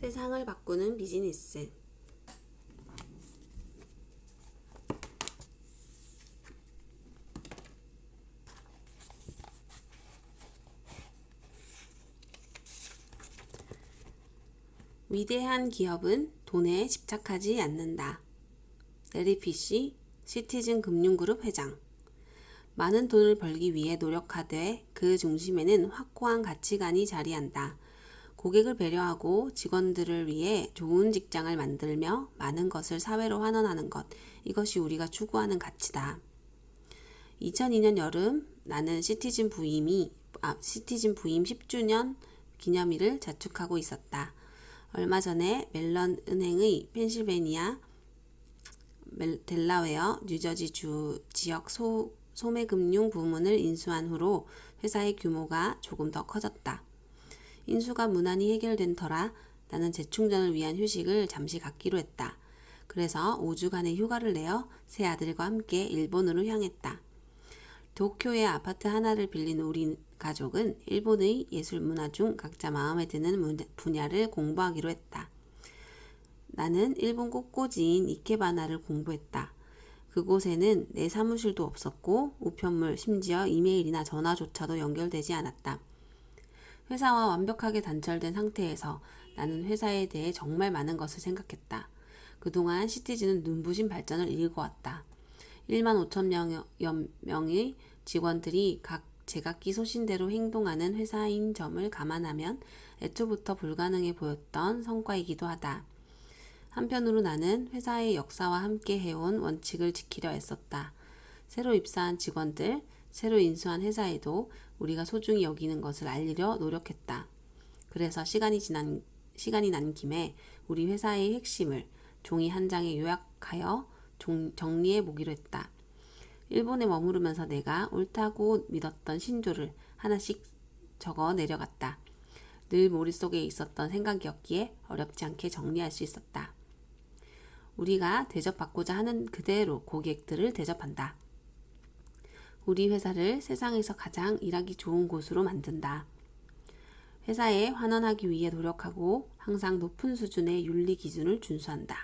세상을 바꾸는 비즈니스. 위대한 기업은 돈에 집착하지 않는다. 레리 피쉬, 시티즌 금융그룹 회장. 많은 돈을 벌기 위해 노력하되 그 중심에는 확고한 가치관이 자리한다. 고객을 배려하고 직원들을 위해 좋은 직장을 만들며 많은 것을 사회로 환원하는 것, 이것이 우리가 추구하는 가치다. 2002년 여름 나는 시티즌 부임 10주년 기념일을 자축하고 있었다. 얼마 전에 멜런 은행의 펜실베니아, 델라웨어, 뉴저지 주 지역 소매금융 부문을 인수한 후로 회사의 규모가 조금 더 커졌다. 인수가 무난히 해결된 터라 나는 재충전을 위한 휴식을 잠시 갖기로 했다. 그래서 5주간의 휴가를 내어 세 아들과 함께 일본으로 향했다. 도쿄의 아파트 하나를 빌린 우리 가족은 일본의 예술 문화 중 각자 마음에 드는 분야를 공부하기로 했다. 나는 일본 꽃꽂이인 이케바나를 공부했다. 그곳에는 내 사무실도 없었고 우편물, 심지어 이메일이나 전화조차도 연결되지 않았다. 회사와 완벽하게 단절된 상태에서 나는 회사에 대해 정말 많은 것을 생각했다. 그동안 시티즌은 눈부신 발전을 일궈왔다. 1만 5천 명의 직원들이 각 제각기 소신대로 행동하는 회사인 점을 감안하면 애초부터 불가능해 보였던 성과이기도 하다. 한편으로 나는 회사의 역사와 함께 해온 원칙을 지키려 애썼다. 새로 입사한 직원들, 새로 인수한 회사에도 우리가 소중히 여기는 것을 알리려 노력했다. 그래서 시간이 난 김에 우리 회사의 핵심을 종이 한 장에 요약하여 정리해 보기로 했다. 일본에 머무르면서 내가 옳다고 믿었던 신조를 하나씩 적어 내려갔다. 늘 머릿속에 있었던 생각이었기에 어렵지 않게 정리할 수 있었다. 우리가 대접받고자 하는 그대로 고객들을 대접한다. 우리 회사를 세상에서 가장 일하기 좋은 곳으로 만든다. 회사에 환원하기 위해 노력하고 항상 높은 수준의 윤리 기준을 준수한다.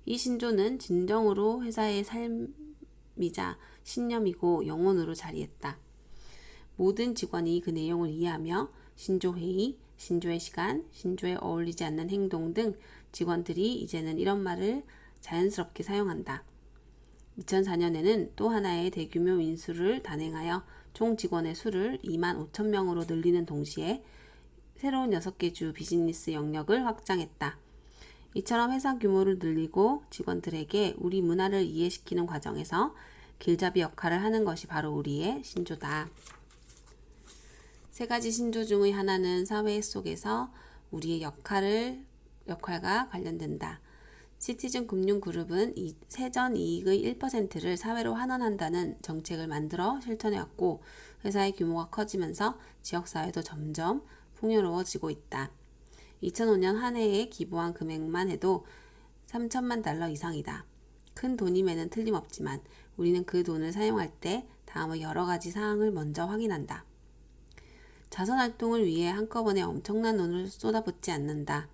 이 신조는 진정으로 회사의 삶이자 신념이고 영혼으로 자리했다. 모든 직원이 그 내용을 이해하며 신조회의, 신조의 시간, 신조에 어울리지 않는 행동 등 직원들이 이제는 이런 말을 자연스럽게 사용한다. 2004년에는 또 하나의 대규모 인수를 단행하여 총 직원의 수를 2만 5천 명으로 늘리는 동시에 새로운 6개 주 비즈니스 영역을 확장했다. 이처럼 회사 규모를 늘리고 직원들에게 우리 문화를 이해시키는 과정에서 길잡이 역할을 하는 것이 바로 우리의 신조다. 세 가지 신조 중의 하나는 사회 속에서 우리의 역할과 관련된다. 시티즌 금융그룹은 세전 이익의 1%를 사회로 환원한다는 정책을 만들어 실천해왔고 회사의 규모가 커지면서 지역사회도 점점 풍요로워지고 있다. 2005년 한 해에 기부한 금액만 해도 3천만 달러 이상이다. 큰 돈임에는 틀림없지만 우리는 그 돈을 사용할 때 다음의 여러 가지 사항을 먼저 확인한다. 자선활동을 위해 한꺼번에 엄청난 돈을 쏟아붓지 않는다.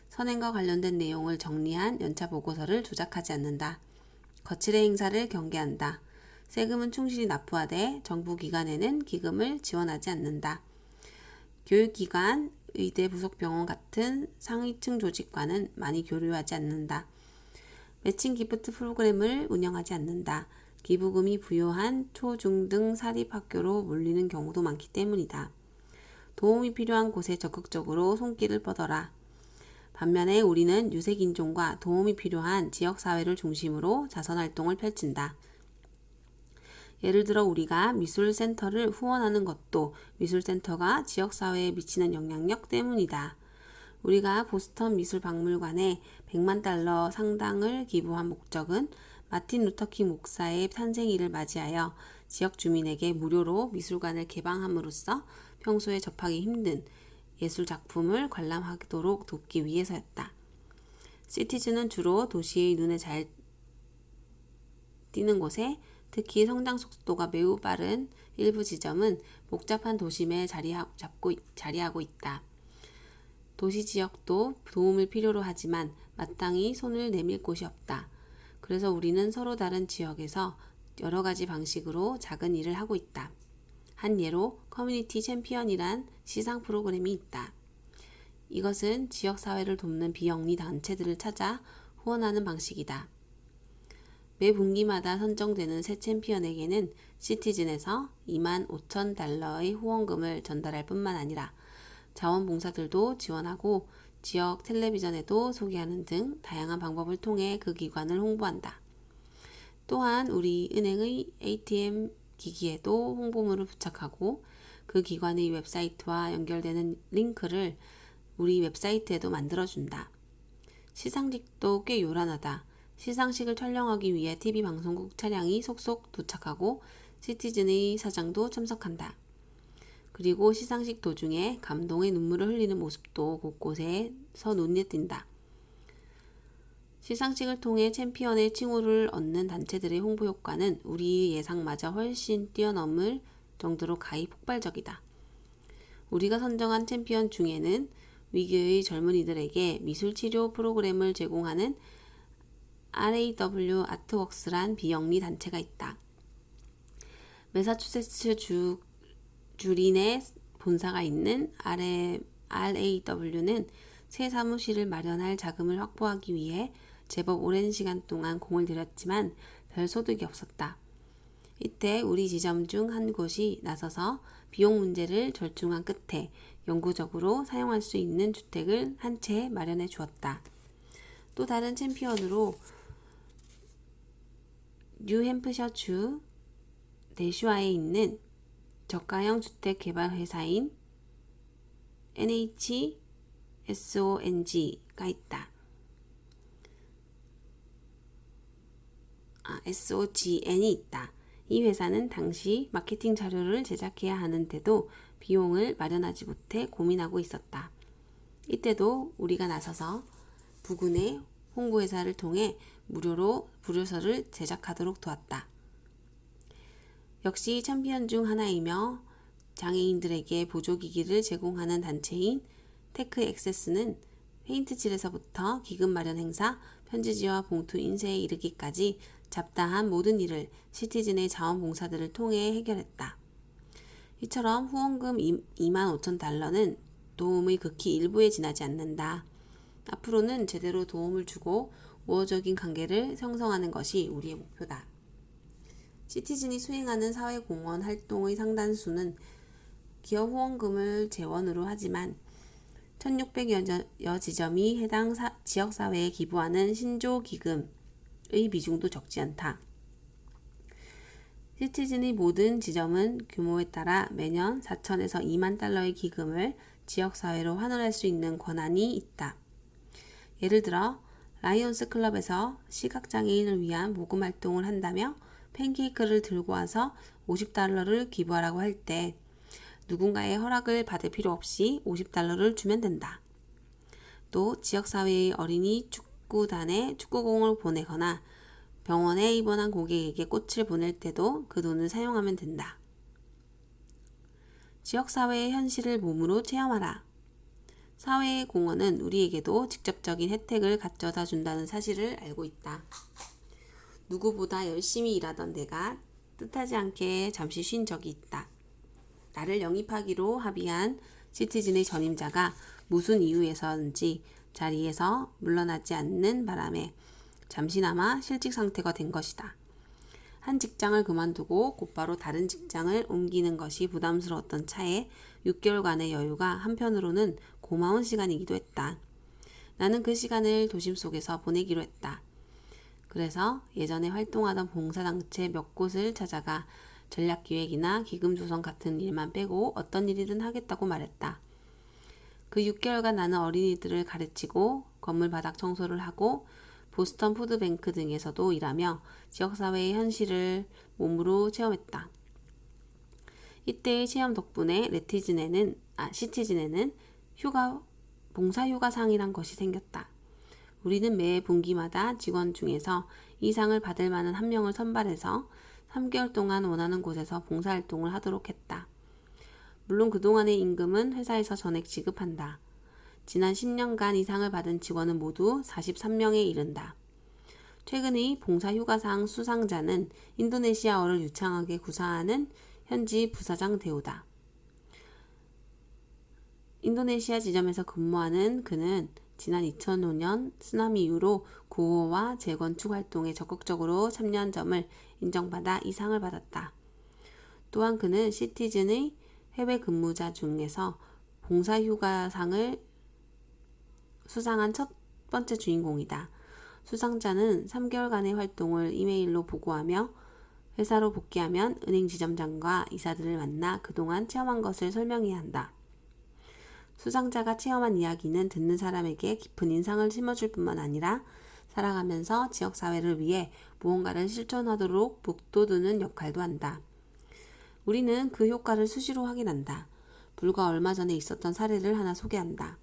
선행과 관련된 내용을 정리한 연차 보고서를 조작하지 않는다. 거칠의 행사를 경계한다. 세금은 충실히 납부하되 정부 기관에는 기금을 지원하지 않는다. 교육기관, 의대, 부속병원 같은 상위층 조직과는 많이 교류하지 않는다. 매칭 기프트 프로그램을 운영하지 않는다. 기부금이 부요한 초, 중 등 사립학교로 몰리는 경우도 많기 때문이다. 도움이 필요한 곳에 적극적으로 손길을 뻗어라. 반면에 우리는 유색인종과 도움이 필요한 지역사회를 중심으로 자선활동을 펼친다. 예를 들어 우리가 미술센터를 후원하는 것도 미술센터가 지역사회에 미치는 영향력 때문이다. 우리가 보스턴 미술박물관에 100만 달러 상당을 기부한 목적은 마틴 루터킹 목사의 탄생일을 맞이하여 지역 주민에게 무료로 미술관을 개방함으로써 평소에 접하기 힘든 예술 작품을 관람하도록 돕기 위해서였다. 시티즌은 주로 도시의 눈에 잘 띄는 곳에 특히 성장 속도가 매우 빠른 일부 지점은 복잡한 도심에 자리하고 있다. 도시 지역도 도움을 필요로 하지만 마땅히 손을 내밀 곳이 없다. 그래서 우리는 서로 다른 지역에서 여러 가지 방식으로 작은 일을 하고 있다. 한 예로 커뮤니티 챔피언이란 시상 프로그램이 있다. 이것은 지역사회를 돕는 비영리 단체들을 찾아 후원하는 방식이다. 매 분기마다 선정되는 새 챔피언에게는 시티즌에서 25,000달러의 후원금을 전달할 뿐만 아니라 자원봉사들도 지원하고 지역 텔레비전에도 소개하는 등 다양한 방법을 통해 그 기관을 홍보한다. 또한 우리 은행의 ATM 기기에도 홍보물을 부착하고 그 기관의 웹사이트와 연결되는 링크를 우리 웹사이트에도 만들어준다. 시상식도 꽤 요란하다. 시상식을 촬영하기 위해 TV 방송국 차량이 속속 도착하고 시티즌의 사장도 참석한다. 그리고 시상식 도중에 감동의 눈물을 흘리는 모습도 곳곳에서 눈에 띈다. 시상식을 통해 챔피언의 칭호를 얻는 단체들의 홍보 효과는 우리 예상마저 훨씬 뛰어넘을 정도로 가히 폭발적이다. 우리가 선정한 챔피언 중에는 위기의 젊은이들에게 미술치료 프로그램을 제공하는 RAW 아트웍스란 비영리 단체가 있다. 매사추세츠 주린에 본사가 있는 RAW는 새 사무실을 마련할 자금을 확보하기 위해 제법 오랜 시간 동안 공을 들였지만 별 소득이 없었다. 이때 우리 지점 중 한 곳이 나서서 비용 문제를 절충한 끝에 영구적으로 사용할 수 있는 주택을 한 채 마련해 주었다. 또 다른 챔피언으로 뉴햄프셔주 내슈아에 있는 저가형 주택 개발 회사인 NHSONG가 있다. SOGN이 있다. 이 회사는 당시 마케팅 자료를 제작해야 하는데도 비용을 마련하지 못해 고민하고 있었다. 이때도 우리가 나서서 부근의 홍보회사를 통해 무료로 불효서를 제작하도록 도왔다. 역시 챔피언 중 하나이며 장애인들에게 보조기기를 제공하는 단체인 테크 액세스는 페인트칠에서부터 기금 마련 행사, 편지지와 봉투 인쇄에 이르기까지 잡다한 모든 일을 시티즌의 자원봉사들을 통해 해결했다. 이처럼 후원금 25,000달러는 도움의 극히 일부에 지나지 않는다. 앞으로는 제대로 도움을 주고 우호적인 관계를 형성하는 것이 우리의 목표다. 시티즌이 수행하는 사회공헌 활동의 상당수는 기업 후원금을 재원으로 하지만 1600여 지점이 해당 지역사회에 기부하는 신조기금의 비중도 적지 않다. 시티즌의 모든 지점은 규모에 따라 매년 4천에서 2만 달러의 기금을 지역사회로 환원할 수 있는 권한이 있다. 예를 들어 라이온스 클럽에서 시각장애인을 위한 모금 활동을 한다며 팬케이크를 들고 와서 50달러를 기부하라고 할 때 누군가의 허락을 받을 필요 없이 50달러를 주면 된다. 또 지역사회의 어린이 축구단에 축구공을 보내거나 병원에 입원한 고객에게 꽃을 보낼 때도 그 돈을 사용하면 된다. 지역사회의 현실을 몸으로 체험하라. 사회의 공헌은 우리에게도 직접적인 혜택을 가져다 준다는 사실을 알고 있다. 누구보다 열심히 일하던 내가 뜻하지 않게 잠시 쉰 적이 있다. 나를 영입하기로 합의한 시티즌의 전임자가 무슨 이유에서인지 자리에서 물러나지 않는 바람에 잠시나마 실직 상태가 된 것이다. 한 직장을 그만두고 곧바로 다른 직장을 옮기는 것이 부담스러웠던 차에 6개월간의 여유가 한편으로는 고마운 시간이기도 했다. 나는 그 시간을 도심 속에서 보내기로 했다. 그래서 예전에 활동하던 봉사단체 몇 곳을 찾아가 전략기획이나 기금 조성 같은 일만 빼고 어떤 일이든 하겠다고 말했다. 그 6개월간 나는 어린이들을 가르치고 건물 바닥 청소를 하고 보스턴 푸드뱅크 등에서도 일하며 지역사회의 현실을 몸으로 체험했다. 이때의 체험 덕분에 시티즌에는 봉사휴가상이란 것이 생겼다. 우리는 매 분기마다 직원 중에서 이 상을 받을 만한 한 명을 선발해서 3개월 동안 원하는 곳에서 봉사활동을 하도록 했다. 물론 그동안의 임금은 회사에서 전액 지급한다. 지난 10년간 이상을 받은 직원은 모두 43명에 이른다. 최근의 봉사휴가상 수상자는 인도네시아어를 유창하게 구사하는 현지 부사장 대우다. 인도네시아 지점에서 근무하는 그는 지난 2005년 쓰나미 이후로 구호와 재건축 활동에 적극적으로 참여한 점을 인정받아 이 상을 받았다. 또한 그는 시티즌의 해외 근무자 중에서 봉사휴가상을 수상한 첫 번째 주인공이다. 수상자는 3개월간의 활동을 이메일로 보고하며 회사로 복귀하면 은행 지점장과 이사들을 만나 그동안 체험한 것을 설명해야 한다. 수상자가 체험한 이야기는 듣는 사람에게 깊은 인상을 심어줄 뿐만 아니라 살아가면서 지역사회를 위해 무언가를 실천하도록 북돋우는 역할도 한다. 우리는 그 효과를 수시로 확인한다. 불과 얼마 전에 있었던 사례를 하나 소개한다.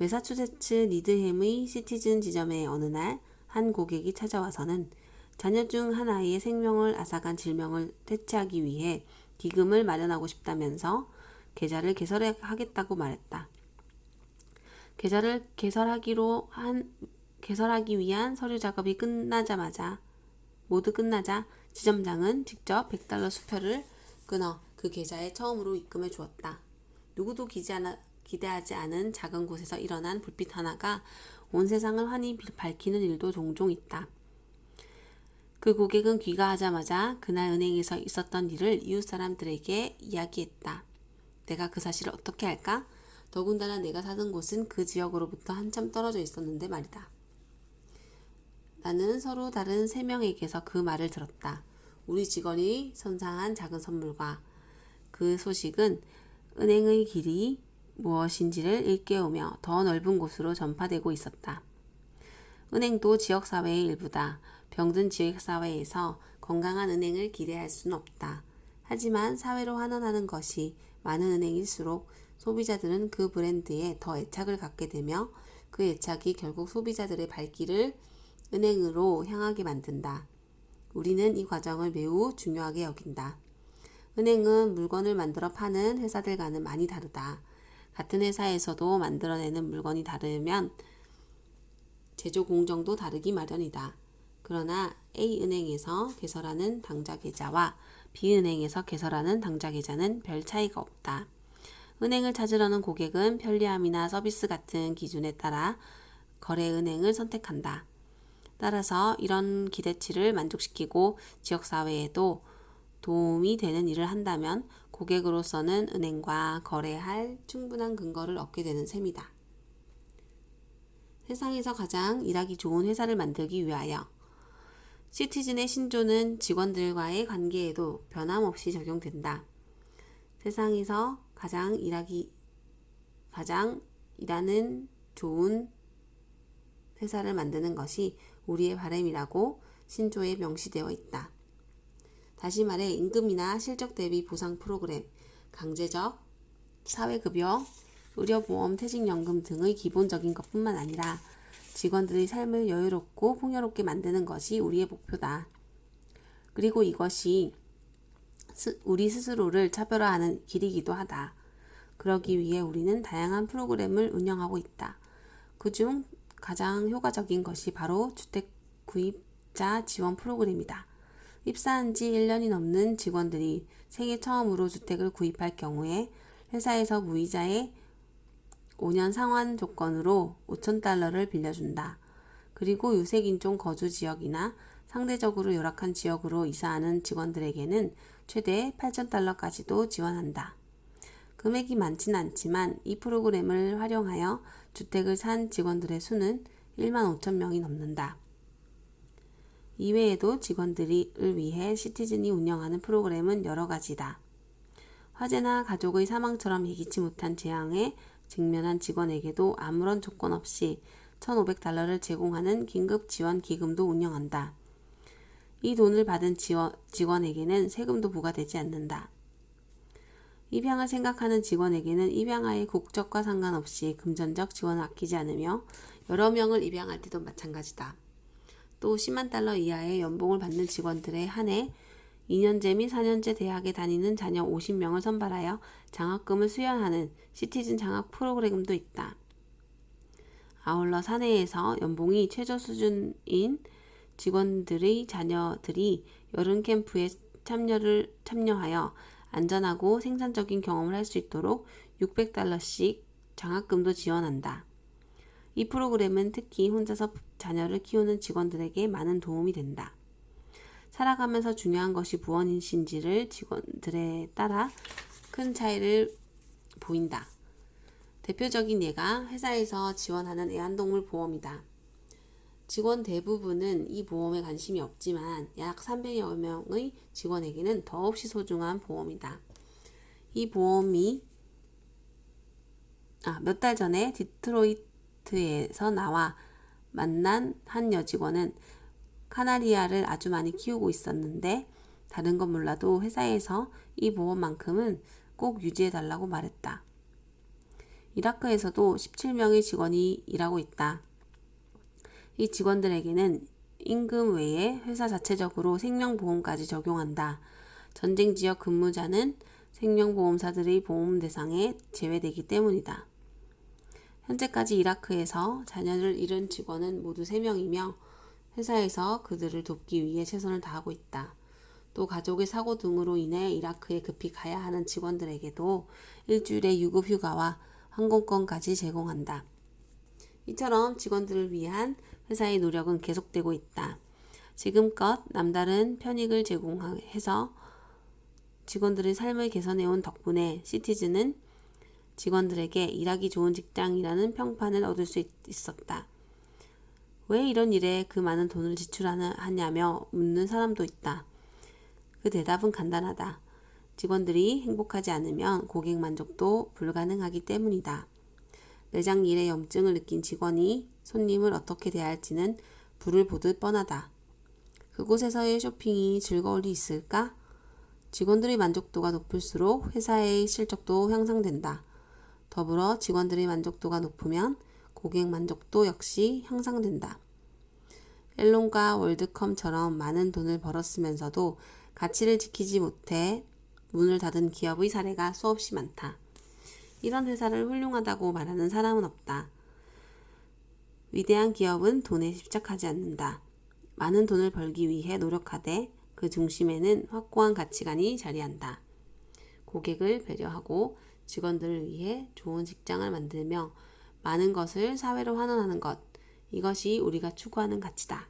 매사추세츠 니드햄의 시티즌 지점에 어느 날 한 고객이 찾아와서는 자녀 중 한 아이의 생명을 앗아간 질병을 퇴치하기 위해 기금을 마련하고 싶다면서 계좌를 개설하겠다고 말했다. 계좌를 개설하기 위한 서류 작업이 모두 끝나자 지점장은 직접 $100 수표를 끊어 그 계좌에 처음으로 입금해 주었다. 누구도 기대하지 않은 작은 곳에서 일어난 불빛 하나가 온 세상을 환히 밝히는 일도 종종 있다. 그 고객은 귀가하자마자 그날 은행에서 있었던 일을 이웃 사람들에게 이야기했다. 내가 그 사실을 어떻게 알까? 더군다나 내가 사는 곳은 그 지역으로부터 한참 떨어져 있었는데 말이다. 나는 서로 다른 3명에게서 그 말을 들었다. 우리 직원이 선사한 작은 선물과 그 소식은 은행의 길이 무엇인지를 일깨우며 더 넓은 곳으로 전파되고 있었다. 은행도 지역사회의 일부다. 병든 지역사회에서 건강한 은행을 기대할 수는 없다. 하지만 사회로 환원하는 것이 많은 은행일수록 소비자들은 그 브랜드에 더 애착을 갖게 되며 그 애착이 결국 소비자들의 발길을 은행으로 향하게 만든다. 우리는 이 과정을 매우 중요하게 여긴다. 은행은 물건을 만들어 파는 회사들과는 많이 다르다. 같은 회사에서도 만들어내는 물건이 다르면 제조 공정도 다르기 마련이다. 그러나 A은행에서 개설하는 당좌 계좌와 B은행에서 개설하는 당좌 계좌는 별 차이가 없다. 은행을 찾으려는 고객은 편리함이나 서비스 같은 기준에 따라 거래은행을 선택한다. 따라서 이런 기대치를 만족시키고 지역사회에도 도움이 되는 일을 한다면 고객으로서는 은행과 거래할 충분한 근거를 얻게 되는 셈이다. 세상에서 가장 일하기 좋은 회사를 만들기 위하여 시티즌의 신조는 직원들과의 관계에도 변함없이 적용된다. 세상에서 가장 일하는 좋은 회사를 만드는 것이 우리의 바람이라고 신조에 명시되어 있다. 다시 말해 임금이나 실적 대비 보상 프로그램, 강제적 사회급여, 의료보험, 퇴직연금 등의 기본적인 것뿐만 아니라 직원들의 삶을 여유롭고 풍요롭게 만드는 것이 우리의 목표다. 그리고 이것이 우리 스스로를 차별화하는 길이기도 하다. 그러기 위해 우리는 다양한 프로그램을 운영하고 있다. 그중 가장 효과적인 것이 바로 주택 구입자 지원 프로그램이다. 입사한 지 1년이 넘는 직원들이 생애 처음으로 주택을 구입할 경우에 회사에서 무이자의 5년 상환 조건으로 $5,000를 빌려준다. 그리고 유색인종 거주 지역이나 상대적으로 열악한 지역으로 이사하는 직원들에게는 최대 $8,000까지도 지원한다. 금액이 많지는 않지만 이 프로그램을 활용하여 주택을 산 직원들의 수는 15,000명이 넘는다. 이외에도 직원들을 위해 시티즌이 운영하는 프로그램은 여러 가지다. 화재나 가족의 사망처럼 예기치 못한 재앙에 직면한 직원에게도 아무런 조건 없이 $1,500를 제공하는 긴급 지원 기금도 운영한다. 이 돈을 받은 직원에게는 세금도 부과되지 않는다. 입양을 생각하는 직원에게는 입양아의 국적과 상관없이 금전적 지원을 아끼지 않으며 여러 명을 입양할 때도 마찬가지다. 또 $10만 이하의 연봉을 받는 직원들에 한해 2년제 및 4년제 대학에 다니는 자녀 50명을 선발하여 장학금을 수여하는 시티즌 장학 프로그램도 있다. 아울러 사내에서 연봉이 최저 수준인 직원들의 자녀들이 여름 캠프에 참여하여 안전하고 생산적인 경험을 할 수 있도록 $600씩 장학금도 지원한다. 이 프로그램은 특히 혼자서 자녀를 키우는 직원들에게 많은 도움이 된다. 살아가면서 중요한 것이 무엇인지를 직원들에 따라 큰 차이를 보인다. 대표적인 예가 회사에서 지원하는 애완동물 보험이다. 직원 대부분은 이 보험에 관심이 없지만 약 300여 명의 직원에게는 더없이 소중한 보험이다. 이 보험이 몇 달 전에 디트로이트에서 나와 만난 한 여직원은 카나리아를 아주 많이 키우고 있었는데 다른 건 몰라도 회사에서 이 보험만큼은 꼭 유지해달라고 말했다. 이라크에서도 17명의 직원이 일하고 있다. 이 직원들에게는 임금 외에 회사 자체적으로 생명보험까지 적용한다. 전쟁 지역 근무자는 생명보험사들의 보험 대상에 제외되기 때문이다. 현재까지 이라크에서 자녀를 잃은 직원은 모두 3명이며 회사에서 그들을 돕기 위해 최선을 다하고 있다. 또 가족의 사고 등으로 인해 이라크에 급히 가야 하는 직원들에게도 일주일의 유급 휴가와 항공권까지 제공한다. 이처럼 직원들을 위한 회사의 노력은 계속되고 있다. 지금껏 남다른 편익을 제공해서 직원들의 삶을 개선해온 덕분에 시티즈는 직원들에게 일하기 좋은 직장이라는 평판을 얻을 수 있었다. 왜 이런 일에 그 많은 돈을 지출하냐며 묻는 사람도 있다. 그 대답은 간단하다. 직원들이 행복하지 않으면 고객 만족도 불가능하기 때문이다. 매장 일에 염증을 느낀 직원이 손님을 어떻게 대할지는 불을 보듯 뻔하다. 그곳에서의 쇼핑이 즐거울 리 있을까? 직원들의 만족도가 높을수록 회사의 실적도 향상된다. 더불어 직원들의 만족도가 높으면 고객 만족도 역시 향상된다. 앨론과 월드컴처럼 많은 돈을 벌었으면서도 가치를 지키지 못해 문을 닫은 기업의 사례가 수없이 많다. 이런 회사를 훌륭하다고 말하는 사람은 없다. 위대한 기업은 돈에 집착하지 않는다. 많은 돈을 벌기 위해 노력하되 그 중심에는 확고한 가치관이 자리한다. 고객을 배려하고 직원들을 위해 좋은 직장을 만들며 많은 것을 사회로 환원하는 것, 이것이 우리가 추구하는 가치다.